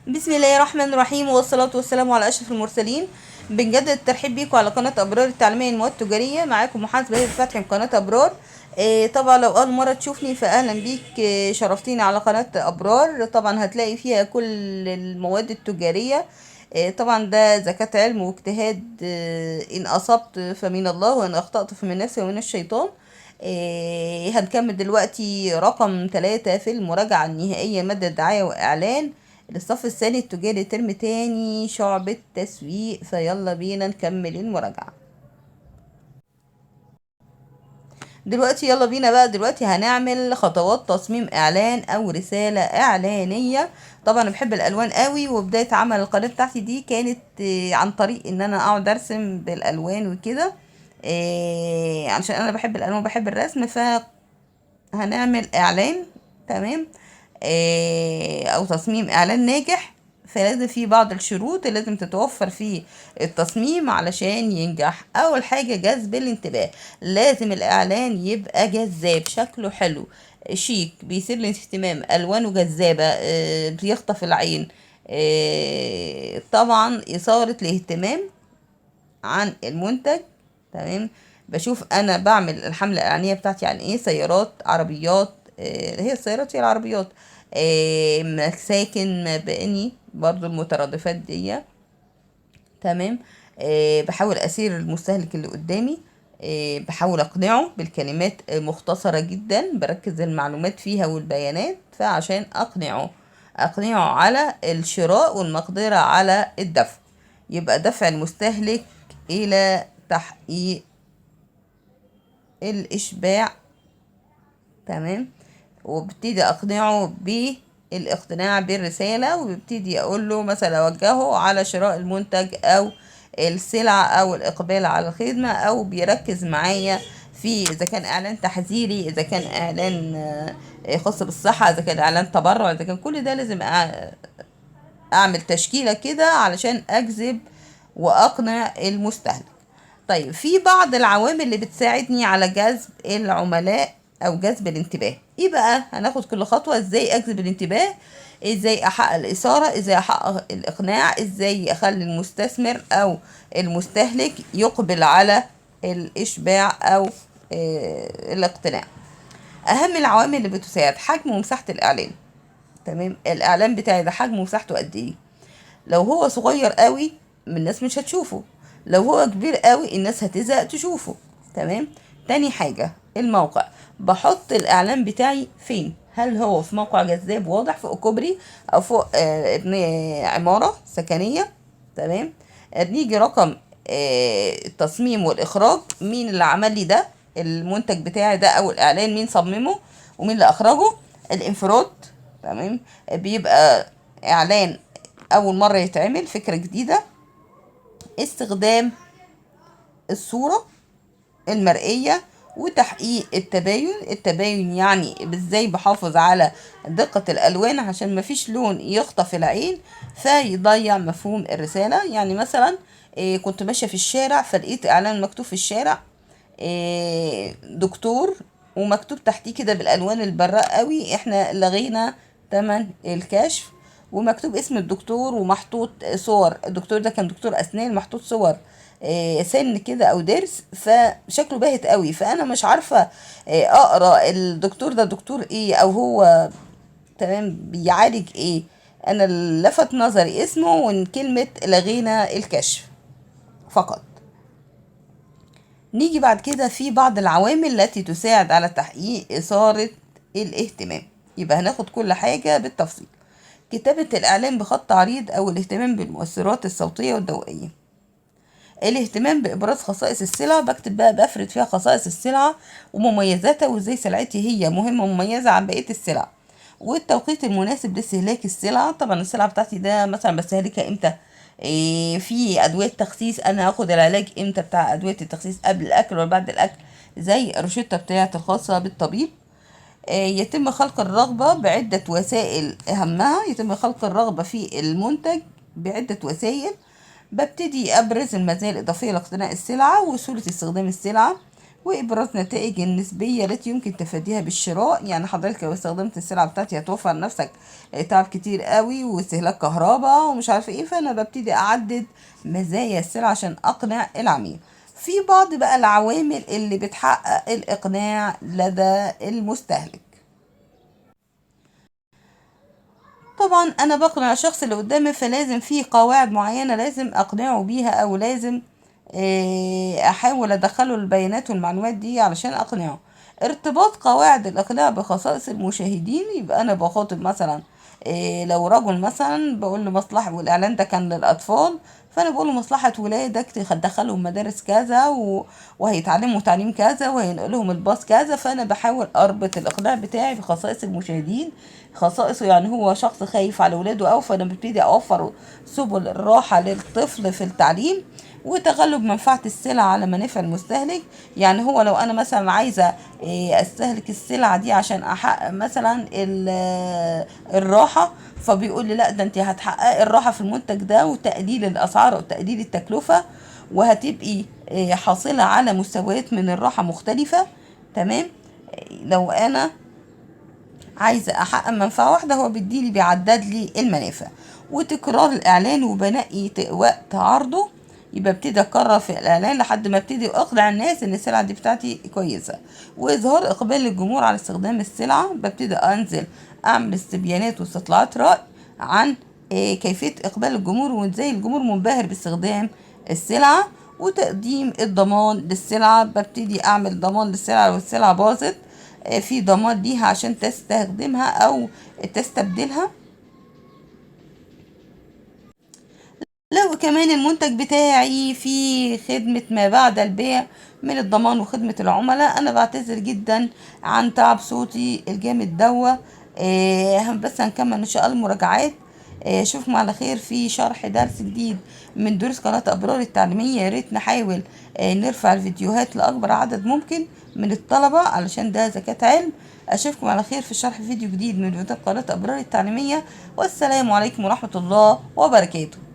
بسم الله الرحمن الرحيم، والصلاة والسلام على أشرف المرسلين. بنجدد الترحيب بيكم على قناة أبرار التعليمية المواد التجارية. معاكم محاسبة هي فتحي من قناة أبرار. طبعا لو أول مرة تشوفني فأهلا بيك. شرفتيني على قناة أبرار. طبعا هتلاقي فيها كل المواد التجارية. طبعا ده زكاة علم واجتهاد. إن أصبت فمن الله، وإن أخطأت فمن نفسي ومن الشيطان. هنكمل دلوقتي رقم 3 في المراجعة النهائية، مادة دعاية وإعلان للصف الثاني التجاري ترم تاني شعبة تسويق. فيلا بينا نكمل المراجعة دلوقتي. يلا بينا بقى. دلوقتي هنعمل خطوات تصميم اعلان او رسالة اعلانية. طبعا انا بحب الالوان قوي، وبداية عمل القناة بتاعتي دي كانت عن طريق ان انا اقعد ارسم بالالوان وكده. عشان انا بحب الالوان وبحب الرسم. فهنعمل اعلان، تمام، او تصميم اعلان ناجح. فلازم في بعض الشروط اللي لازم تتوفر في التصميم علشان ينجح. اول حاجة جذب الانتباه. لازم الاعلان يبقى جذاب، شكله حلو شيك، بيثير الاهتمام، الوانه جذابة، بيخطف العين. طبعا اثارة الاهتمام عن المنتج. تمام. بشوف انا بعمل الحملة الاعلانية بتاعتي عن ايه: سيارات، عربيات. هي السيارات هي العربيات. مساكن، مباني، برضو المترادفات دي. تمام. بحاول اسير المستهلك اللي قدامي. بحاول اقنعه بالكلمات مختصرة جدا، بركز المعلومات فيها والبيانات، فعشان اقنعه على الشراء والمقدرة على الدفع. يبقى دفع المستهلك الى تحقيق الاشباع. تمام. وببتدي اقنعه بالاقتناع بالرسالة، وببتدي اقول له مثلا اوجهه على شراء المنتج او السلعة او الاقبال على الخدمة، او بيركز معايا في اذا كان اعلان تحذيري، اذا كان اعلان خاص بالصحة، اذا كان اعلان تبرع، اذا كان كل ده لازم اعمل تشكيلة كده علشان اجذب واقنع المستهلك. طيب، في بعض العوامل اللي بتساعدني على جذب العملاء او جذب الانتباه. ايه بقى؟ هناخد كل خطوة ازاي اجذب الانتباه، ازاي احقق الاثارة، ازاي احقق الاقناع، ازاي اخلي المستثمر او المستهلك يقبل على الاشباع او الاقتناع. اهم العوامل اللي بتساعد: حجم ومساحة الاعلان. تمام. الاعلان بتاعي ده حجمه ومساحته قد ايه؟ لو هو صغير قوي الناس مش هتشوفه، لو هو كبير قوي الناس هتزهق تشوفه. تمام. تاني حاجة الموقع. بحط الاعلان بتاعي فين؟ هل هو في موقع جذاب واضح فوق كوبري، او فوق عمارة سكنية؟ تمام. نيجي رقم التصميم والاخراج. مين اللي عمل لي ده المنتج بتاعي ده او الاعلان؟ مين صممه ومين اللي اخرجه؟ الانفراد. تمام. بيبقى اعلان اول مرة يتعمل، فكرة جديدة. استخدام الصورة المرئية وتحقيق التباين يعني ازاي بحافظ على دقة الالوان عشان مفيش لون يخطف العين فيضيع مفهوم الرسالة. يعني مثلا كنت ماشية في الشارع فلقيت اعلان مكتوب في الشارع دكتور، ومكتوب تحتيه كده بالالوان البراء قوي: احنا لغينا تمن الكشف. ومكتوب اسم الدكتور ومحطوط صور الدكتور ده، كان دكتور اسنان، محطوط صور سن كده او ضرس، فشكله باهت قوي. فانا مش عارفه اقرا الدكتور ده دكتور ايه، او هو تمام بيعالج ايه. انا اللي لفت نظري اسمه وكلمه لغينا الكشف فقط. نيجي بعد كده في بعض العوامل التي تساعد على تحقيق إثارة الاهتمام. يبقى هناخد كل حاجة بالتفصيل. كتابة الإعلان بخط عريض أو الاهتمام بالمؤثرات الصوتية والضوئية. الاهتمام بإبراز خصائص السلع. بكتب بقى، بفرد فيها خصائص السلعة ومميزاتها، وازاي سلعتي هي مهمة ومميزة عن بقية السلع. والتوقيت المناسب لاستهلاك السلعة. طبعا السلعة بتاعتي ده مثلا بستهلكها امتى؟ في أدوية تخسيس، أنا هاخد العلاج امتى بتاع أدوية التخسيس؟ قبل الأكل ولا بعد الأكل؟ زي الروشتة بتاعت الخاصة بالطبيب. يتم خلق الرغبة بعدة وسائل. أهمها يتم خلق الرغبة في المنتج بعدة وسائل. ببتدي أبرز المزايا الإضافية لاقتناء السلعة وسهولة استخدام السلعة، وإبراز نتائج النسبية التي يمكن تفاديها بالشراء. يعني حضرتك لو استخدمت السلعة بتاعتي هتوفر نفسك تعب كتير قوي واستهلاك كهرباء ومش عارفة ايه. فأنا ببتدي أعدد مزايا السلعة عشان أقنع العميل. في بعض بقى العوامل اللي بتحقق الإقناع لدى المستهلك. طبعا انا بقنع الشخص اللي قدامي، فلازم في قواعد معينة لازم اقنعه بيها، او لازم احاول ادخله البيانات والمعلومات دي علشان اقنعه. ارتباط قواعد الاقناع بخصائص المشاهدين. يبقى انا بخاطب مثلا لو رجل مثلا بقول له مصلحة، والاعلان ده كان للاطفال، فانا بقول له مصلحة ولادك تدخلهم مدارس كذا وهيتعلموا تعليم كذا وهينقلهم الباص كذا. فانا بحاول اربط الاقناع بتاعي بخصائص المشاهدين. خصائصه يعني هو شخص خايف على ولاده، او فانا ببتدي اوفر سبل الراحة للطفل في التعليم وتغلب منفعة السلع على منافع المستهلك. يعني هو لو انا مثلا عايزة استهلك السلعة دي عشان احقق مثلا الراحة، فبيقول لي لا، ده انت هتحققي الراحة في المنتج ده وتقليل الاسعار او تقليل التكلفة، وهتبقي حاصلة على مستويات من الراحة مختلفة. تمام. لو انا عايزة احقق منفعة واحدة، هو بيعدد لي المنافع. وتكرار الاعلان وبنقي وقت عرضه. يبقى ابتدي اكرر في الاعلان لحد ما ابتدي اقنع الناس ان السلعة دي بتاعتي كويسة. واظهار اقبال الجمهور على استخدام السلعة. ببتدي انزل اعمل استبيانات واستطلاعات رأي عن كيفية اقبال الجمهور وازاي الجمهور منبهر باستخدام السلعة. وتقديم الضمان للسلعة. ببتدي اعمل ضمان للسلعة لو السلعة باظت، في ضمان ليها عشان تستخدمها او تستبدلها. لو كمان المنتج بتاعي في خدمة ما بعد البيع من الضمان وخدمة العملاء، انا بعتذر جدا عن تعب صوتي الجامد دوا. بس هنكمل ان شاء الله المراجعات. اشوفكم على خير في شرح درس جديد من دروس قناة ابرار التعليمية. يا ريت نحاول نرفع الفيديوهات لاكبر عدد ممكن من الطلبة علشان ده زكاة علم. اشوفكم على خير في شرح فيديو جديد من فيديوهات قناة ابرار التعليمية. والسلام عليكم ورحمة الله وبركاته.